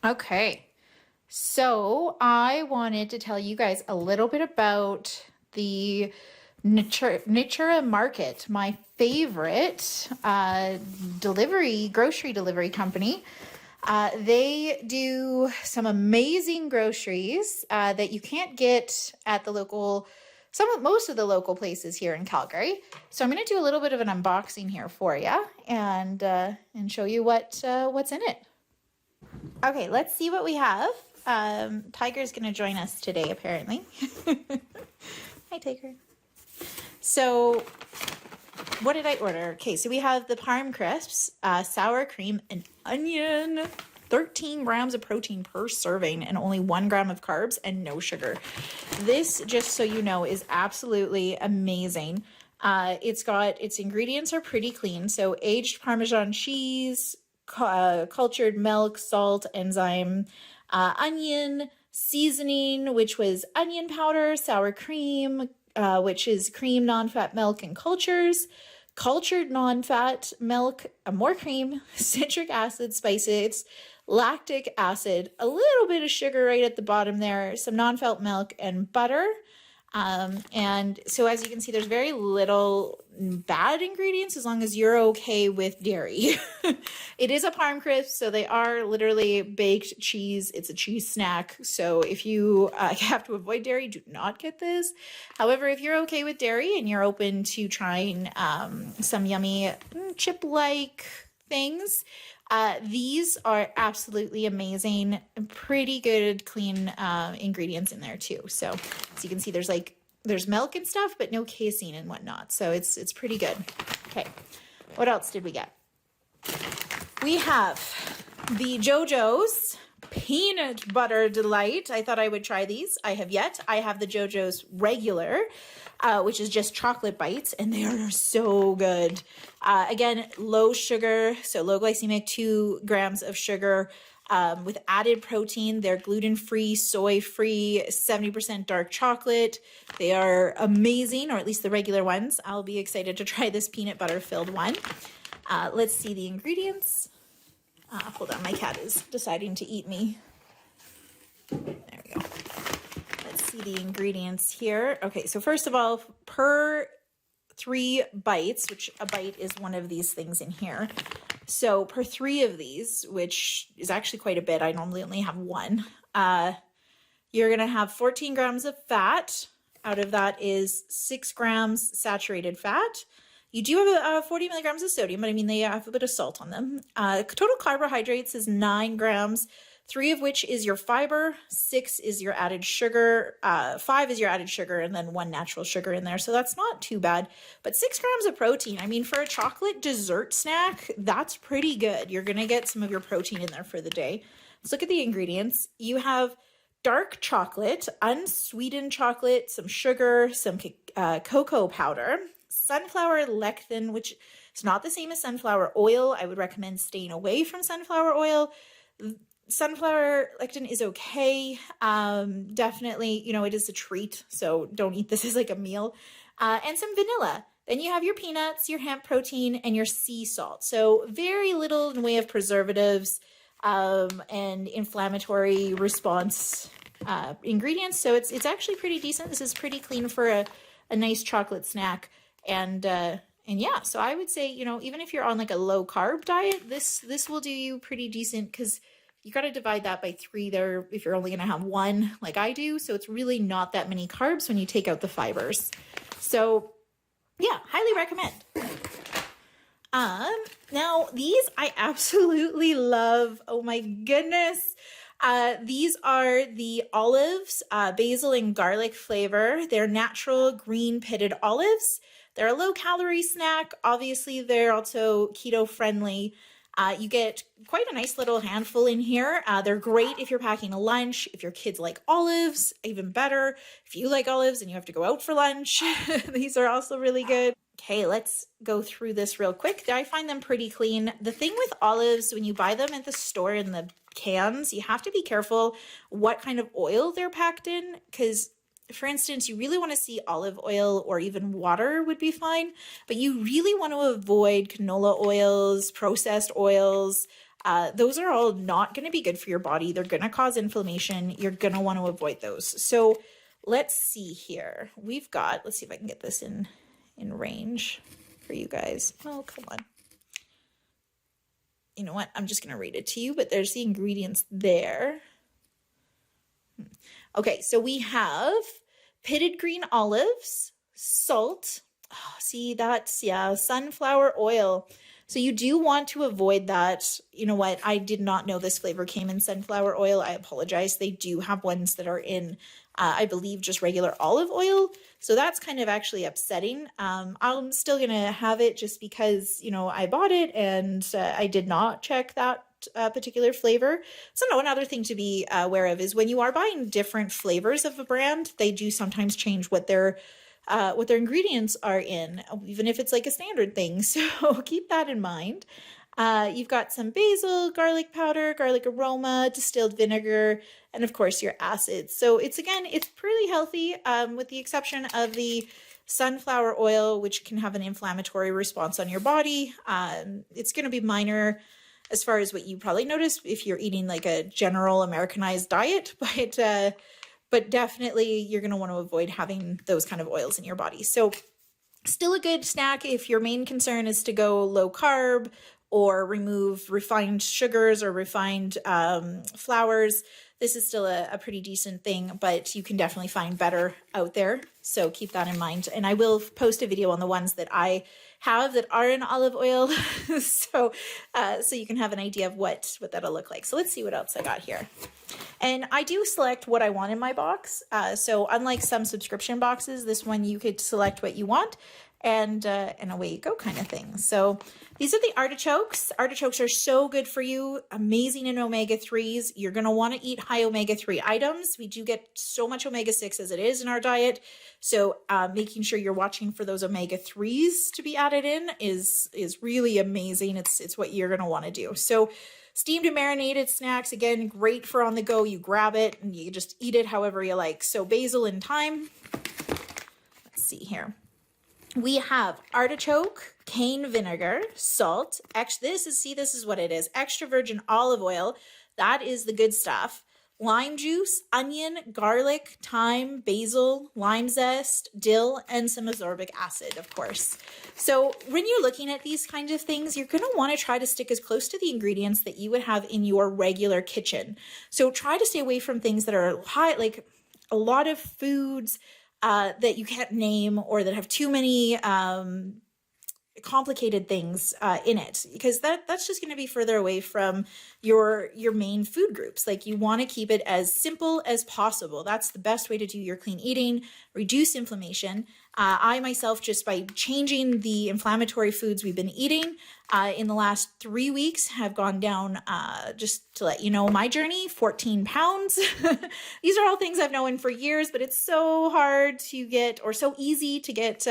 Okay, so I wanted to tell you guys a little bit about the Natura Market, my favorite grocery delivery company. They do some amazing groceries that you can't get at the most of the local places here in Calgary. So I'm going to do a little bit of an unboxing here for you and show you what's in it. Okay, let's see what we have. Tiger's going to join us today, apparently. Hi, Tiger. So, what did I order? Okay, so we have the Parm Crisps, sour cream, and onion. 13 grams of protein per serving and only 1 gram of carbs and no sugar. This, just so you know, is absolutely amazing. Its ingredients are pretty clean. So aged Parmesan cheese, cultured milk, salt, enzyme, onion, seasoning, which was onion powder, sour cream, which is cream, non-fat milk, and cultured non-fat milk, more cream, citric acid, spices, lactic acid, a little bit of sugar right at the bottom there, some non-fat milk, and butter. And so as you can see, there's very little bad ingredients as long as you're okay with dairy. It is a Parm crisp, so they are literally baked cheese. It's a cheese snack. So if you have to avoid dairy, do not get this. However, if you're okay with dairy and you're open to trying some yummy chip-like things, these are absolutely amazing. Pretty good, clean ingredients in there too. So as you can see, there's milk and stuff, but no casein and whatnot. So it's pretty good. Okay, what else did we get? We have the JoJo's Peanut Butter Delight. I thought I would try these. I have yet. I have the JoJo's regular, which is just chocolate bites, and they are so good. Again, low sugar, so low glycemic, 2 grams of sugar with added protein. They're gluten-free, soy-free, 70% dark chocolate. They are amazing, or at least the regular ones. I'll be excited to try this peanut butter-filled one. Let's see the ingredients. Hold on, my cat is deciding to eat me. There we go. Let's see the ingredients here. Okay, so first of all, per 3 bites, which a bite is one of these things in here. So per 3 of these, which is actually quite a bit, I normally only have 1, you're going to have 14 grams of fat. Out of that is 6 grams saturated fat. You do have 40 milligrams of sodium, but I mean, they have a bit of salt on them. Total carbohydrates is 9 grams, 3 of which is your fiber, 6 is your added sugar, 5 is your added sugar, and then 1 natural sugar in there. So that's not too bad. But 6 grams of protein, I mean, for a chocolate dessert snack, that's pretty good. You're going to get some of your protein in there for the day. Let's look at the ingredients. You have dark chocolate, unsweetened chocolate, some sugar, some cocoa powder, sunflower lecithin, which is not the same as sunflower oil. I would recommend staying away from sunflower oil. Sunflower lecithin is okay. Definitely, you know, it is a treat, so don't eat this as like a meal. And some vanilla. Then you have your peanuts, your hemp protein, and your sea salt. So very little in the way of preservatives and inflammatory response ingredients. So it's actually pretty decent. This is pretty clean for a nice chocolate snack. And yeah, so I would say, you know, even if you're on like a low carb diet, this will do you pretty decent, because you got to divide that by 3 there if you're only going to have 1 like I do. So it's really not that many carbs when you take out the fibers. So yeah, highly recommend. Now these I absolutely love. Oh my goodness. These are the olives, basil and garlic flavor. They're natural green pitted olives. They're a low calorie snack. Obviously, they're also keto friendly. You get quite a nice little handful in here. They're great if you're packing a lunch. If your kids like olives, even better. If you like olives and you have to go out for lunch, these are also really good. Okay, let's go through this real quick. I find them pretty clean. The thing with olives, when you buy them at the store in the cans, you have to be careful what kind of oil they're packed in, because for instance, you really want to see olive oil or even water would be fine, but you really want to avoid canola oils, processed oils, those are all not going to be good for your body. They're going to cause inflammation. You're going to want to avoid those. So let's see here. We've got, let's see if I can get this in range for you guys. Oh, come on. You know what? I'm just going to read it to you, but there's the ingredients there. Okay, so we have pitted green olives, salt. Oh, see, that's, yeah, sunflower oil. So you do want to avoid that. You know what? I did not know this flavor came in sunflower oil. I apologize. They do have ones that are in, I believe, just regular olive oil. So that's kind of actually upsetting. I'm still going to have it just because, you know, I bought it and I did not check that particular flavor. So one other thing to be aware of is when you are buying different flavors of a brand, they do sometimes change what their ingredients are in, even if it's like a standard thing. So keep that in mind. You've got some basil, garlic powder, garlic aroma, distilled vinegar, and of course your acids. So it's pretty healthy, with the exception of the sunflower oil, which can have an inflammatory response on your body. It's going to be minor as far as what you probably notice if you're eating like a general Americanized diet, but definitely you're going to want to avoid having those kind of oils in your body. So still a good snack if your main concern is to go low carb or remove refined sugars or refined flours. This is still a pretty decent thing, but you can definitely find better out there. So keep that in mind. And I will post a video on the ones that I have that are in olive oil. so you can have an idea of what that'll look like. So let's see what else I got here. And I do select what I want in my box. So unlike some subscription boxes, this one you could select what you want and away you go kind of thing. So these are the artichokes. Artichokes are so good for you, amazing in omega-3s. You're going to want to eat high omega-3 items. We do get so much omega-6 as it is in our diet. So making sure you're watching for those omega-3s to be added in is really amazing. It's what you're going to want to do. So steamed and marinated snacks, again, great for on the go. You grab it and you just eat it however you like. So basil and thyme. Let's see here. We have artichoke, cane vinegar, salt. This is what it is. Extra virgin olive oil. That is the good stuff. Lime juice, onion, garlic, thyme, basil, lime zest, dill, and some ascorbic acid, of course. So when you're looking at these kinds of things, you're going to want to try to stick as close to the ingredients that you would have in your regular kitchen. So try to stay away from things that are high, like a lot of foods that you can't name or that have too many complicated things in it, because that's just going to be further away from your main food groups. Like you want to keep it as simple as possible. That's the best way to do your clean eating, reduce inflammation. I myself, just by changing the inflammatory foods we've been eating in the last 3 weeks, have gone down, just to let you know, my journey, 14 pounds. These are all things I've known for years, but it's so hard to get, or so easy to get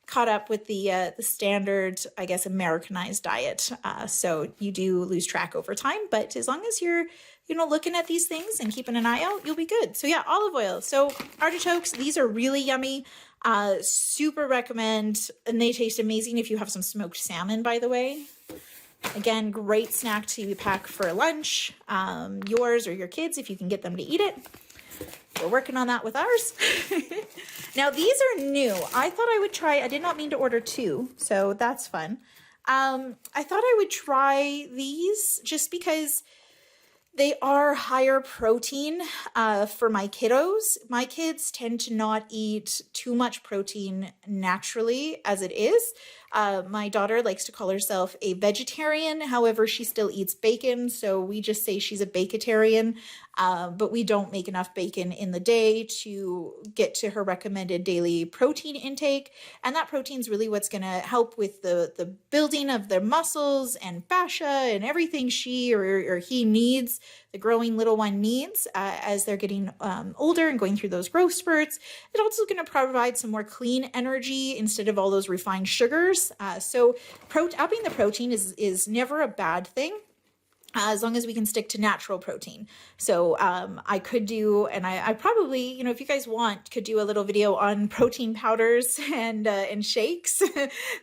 caught up with the standard, I guess, Americanized diet. So you do lose track over time, but as long as you're, looking at these things and keeping an eye out, you'll be good. So yeah, olive oil. So artichokes, these are really yummy. Super recommend, and they taste amazing if you have some smoked salmon, by the way. Again, great snack to pack for lunch, yours or your kids, if you can get them to eat it. We're working on that with ours. Now, these are new. I thought I would try, I did not mean to order 2, so that's fun. I thought I would try these just because they are higher protein for my kiddos. My kids tend to not eat too much protein naturally as it is. My daughter likes to call herself a vegetarian. However, she still eats bacon, so we just say she's a bacatarian. But we don't make enough bacon in the day to get to her recommended daily protein intake. And that protein is really what's going to help with the building of their muscles and fascia and everything she or he needs, the growing little one needs as they're getting older and going through those growth spurts. It's also going to provide some more clean energy instead of all those refined sugars. So upping the protein is never a bad thing. as long as we can stick to natural protein. So I could do, and I probably, you know, if you guys want, could do a little video on protein powders and shakes.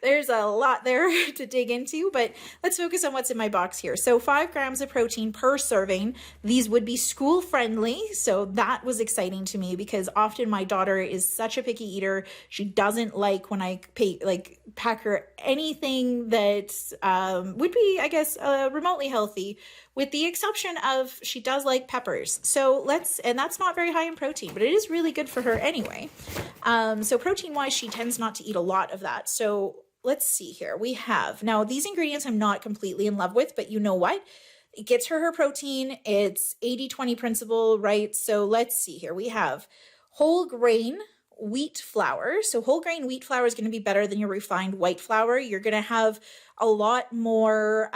There's a lot there to dig into, but let's focus on what's in my box here. So 5 grams of protein per serving. These would be school friendly. So that was exciting to me because often my daughter is such a picky eater. She doesn't like when I pack her anything that would be, I guess, remotely healthy, with the exception of she does like peppers. So and that's not very high in protein, but it is really good for her anyway. So protein wise, she tends not to eat a lot of that. So let's see here. We have, now these ingredients I'm not completely in love with, but you know what? It gets her protein. It's 80-20 principle, right? So let's see here. We have whole grain wheat flour. So whole grain wheat flour is going to be better than your refined white flour. You're going to have a lot more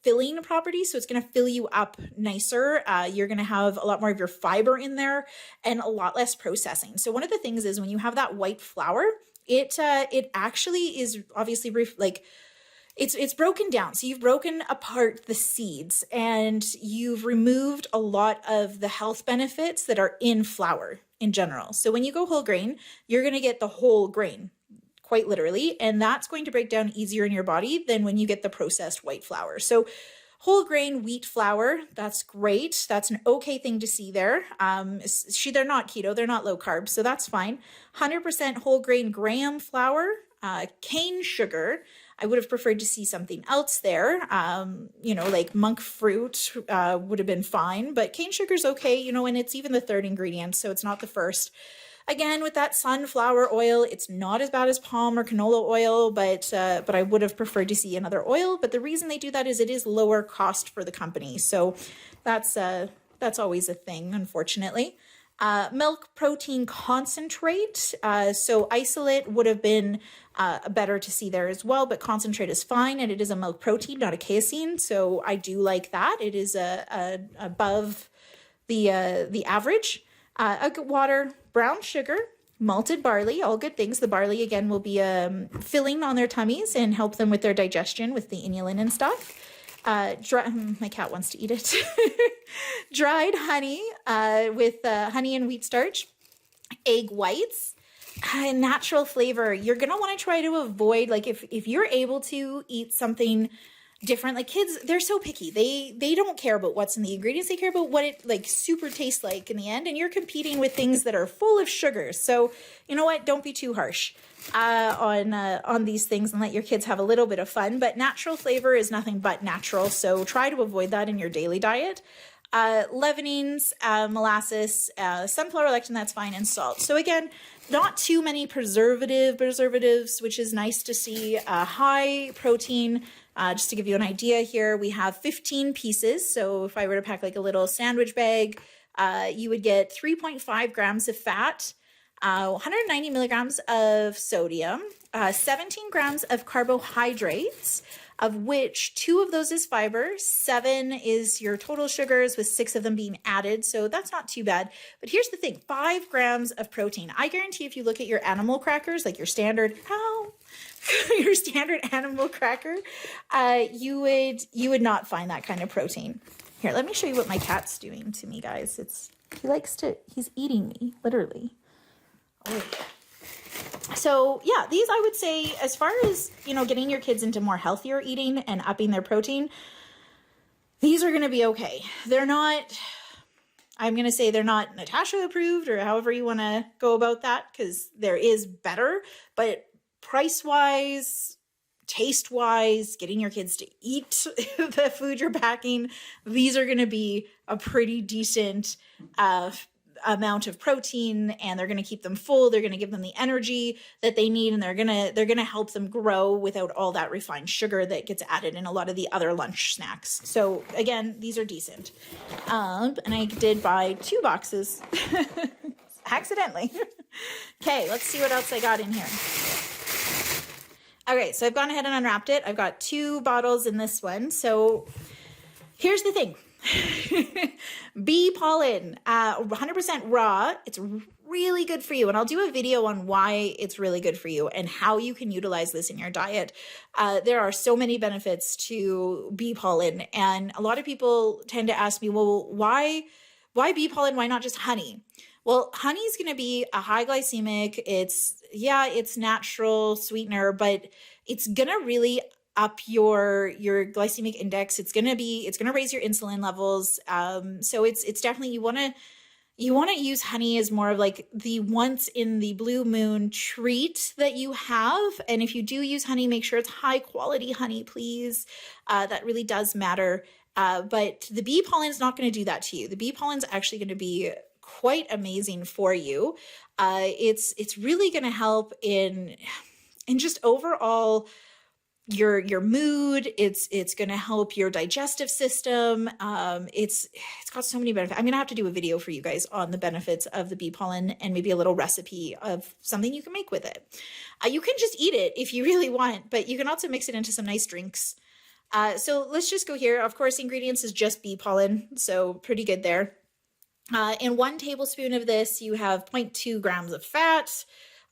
filling properties. So it's going to fill you up nicer. You're going to have a lot more of your fiber in there and a lot less processing. So one of the things is when you have that white flour, it actually is obviously it's broken down. So you've broken apart the seeds and you've removed a lot of the health benefits that are in flour in general. So when you go whole grain, you're going to get the whole grain, quite literally, and that's going to break down easier in your body than when you get the processed white flour. So whole grain wheat flour, that's great. That's an okay thing to see there. They're not keto, they're not low carb, so that's fine. 100% whole grain graham flour, cane sugar. I would have preferred to see something else there. You know, like monk fruit would have been fine, but cane sugar is okay, you know, and it's even the 3rd ingredient, so it's not the first. Again, with that sunflower oil, it's not as bad as palm or canola oil, but I would have preferred to see another oil. But the reason they do that is it is lower cost for the company. So that's always a thing, unfortunately. Milk protein concentrate. So isolate would have been better to see there as well, but concentrate is fine, and it is a milk protein, not a casein. So I do like that. It is above the average. Water, brown sugar, malted barley, all good things. The barley, again, will be filling on their tummies and help them with their digestion with the inulin and stuff. My cat wants to eat it. Dried honey with honey and wheat starch, egg whites, natural flavor. You're going to want to try to avoid, like if you're able to eat something different, like kids, they're so picky. They don't care about what's in the ingredients. They care about what it like super tastes like in the end. And you're competing with things that are full of sugar. So you know what? Don't be too harsh on these things and let your kids have a little bit of fun. But natural flavor is nothing but natural. So try to avoid that in your daily diet. Leavenings, molasses, sunflower lectin, that's fine, and salt. So again, not too many preservatives, which is nice to see. High protein. Just to give you an idea here, we have 15 pieces. So if I were to pack like a little sandwich bag, you would get 3.5 grams of fat, 190 milligrams of sodium, 17 grams of carbohydrates, of which 2 of those is fiber, 7 is your total sugars, with 6 of them being added. So that's not too bad. But here's the thing, 5 grams of protein. I guarantee if you look at your animal crackers, like your standard, your standard animal cracker, you would not find that kind of protein. Here, let me show you what my cat's doing to me, guys. He's eating me, literally. Oh. So yeah, these I would say, as far as, you know, getting your kids into more healthier eating and upping their protein, these are going to be okay. They're not, I'm going to say they're not Natasha approved, or however you want to go about that, because there is better, but price-wise, taste-wise, getting your kids to eat the food you're packing, these are going to be a pretty decent amount of protein, and they're going to keep them full. They're going to give them the energy that they need, and they're going to help them grow without all that refined sugar that gets added in a lot of the other lunch snacks. So again, these are decent. And I did buy 2 boxes accidentally. Okay, let's see what else I got in here. Okay, so I've gone ahead and unwrapped it. I've got 2 bottles in this one. So here's the thing. Bee pollen, 100% raw. It's really good for you. And I'll do a video on why it's really good for you and how you can utilize this in your diet. There are so many benefits to bee pollen. And a lot of people tend to ask me, well, why bee pollen? Why not just honey? Well, honey is going to be a high glycemic. It's natural sweetener, but it's going to really up your glycemic index. It's going to raise your insulin levels. So it's definitely, you want to use honey as more of like the once in the blue moon treat that you have. And if you do use honey, make sure it's high quality honey, please. That really does matter. But the bee pollen is not going to do that to you. The bee pollen is actually going to be quite amazing for you. It's really going to help in just overall your mood. It's going to help your digestive system. It's got so many benefits. I'm going to have to do a video for you guys on the benefits of the bee pollen and maybe a little recipe of something you can make with it. You can just eat it if you really want, but you can also mix it into some nice drinks. So let's just go here. Of course, ingredients is just bee pollen, so pretty good there. In 1 tablespoon of this, you have 0.2 grams of fat,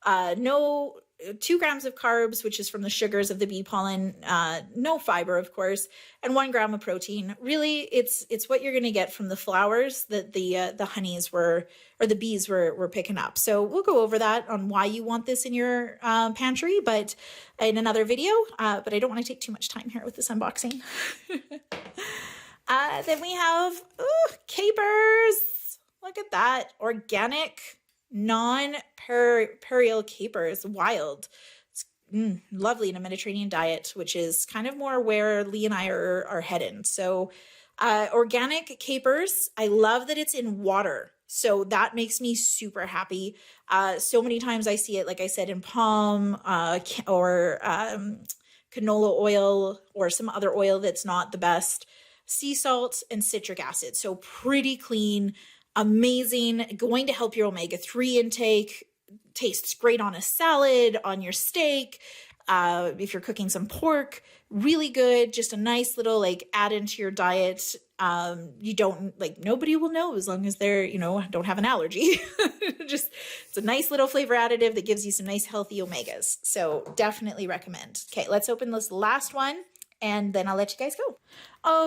2 grams of carbs, which is from the sugars of the bee pollen, no fiber, of course, and 1 gram of protein. Really, it's what you're going to get from the flowers that the honeys were, or the bees were picking up. So we'll go over that on why you want this in your pantry, but in another video. But I don't want to take too much time here with this unboxing. Then we have capers. Look at that. Organic, non-perennial capers. Wild. It's lovely in a Mediterranean diet, which is kind of more where Lee and I are heading. So organic capers. I love that it's in water. So that makes me super happy. So many times I see it, like I said, in palm or canola oil or some other oil that's not the best. Sea salt and citric acid. So pretty clean, amazing, going to help your omega-3 intake. Tastes great on a salad, on your steak, if you're cooking some pork. Really good, just a nice little like add into your diet. You don't, like, nobody will know as long as they're, don't have an allergy. Just, it's a nice little flavor additive that gives you some nice healthy omegas. So definitely recommend. Okay, let's open this last one and then I'll let you guys go.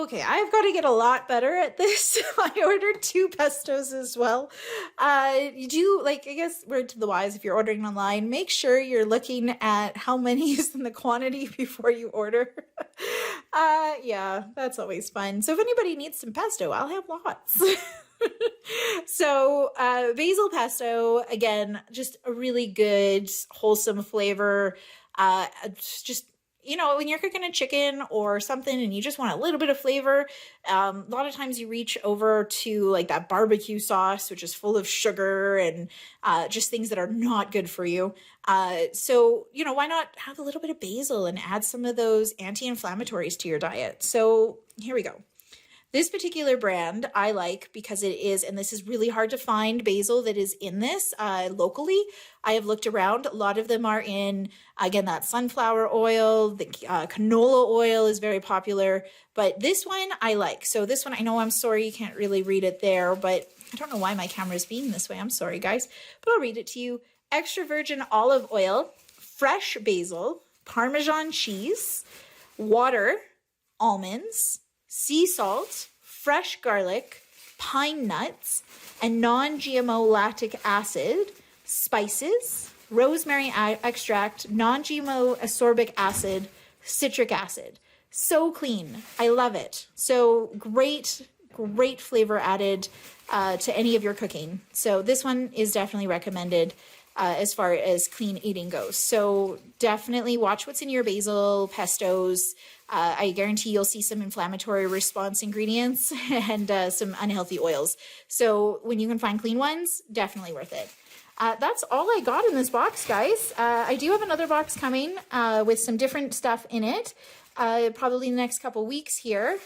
Okay, I've got to get a lot better at this. I ordered 2 pestos as well. You do, like, I guess, word to the wise, if you're ordering online, make sure you're looking at how many is in the quantity before you order. Yeah, that's always fun. So if anybody needs some pesto, I'll have lots. So basil pesto, again, just a really good, wholesome flavor. Just, when you're cooking a chicken or something and you just want a little bit of flavor, a lot of times you reach over to like that barbecue sauce, which is full of sugar and just things that are not good for you. So, why not have a little bit of basil and add some of those anti-inflammatories to your diet? So here we go. This particular brand I like because it is, and this is really hard to find basil that is in this locally. I have looked around. A lot of them are in, again, that sunflower oil. The canola oil is very popular, but this one I like. So this one, I know, I'm sorry, you can't really read it there, but I don't know why my camera is being this way. I'm sorry, guys, but I'll read it to you. Extra virgin olive oil, fresh basil, Parmesan cheese, water, almonds, sea salt, fresh garlic, pine nuts, and non-GMO lactic acid, spices, rosemary extract, non-GMO ascorbic acid, citric acid. So clean. I love it. So great flavor added to any of your cooking. So this one is definitely recommended as far as clean eating goes. So definitely watch what's in your basil pestos. I guarantee you'll see some inflammatory response ingredients and some unhealthy oils. So when you can find clean ones, definitely worth it. That's all I got in this box, guys. I do have another box coming with some different stuff in it. Probably in the next couple weeks here,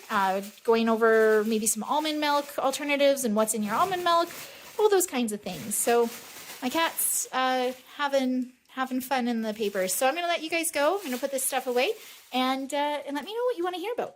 going over maybe some almond milk alternatives and what's in your almond milk, all those kinds of things. So my cat's having fun in the papers. So I'm going to let you guys go. I'm going to put this stuff away and let me know what you want to hear about.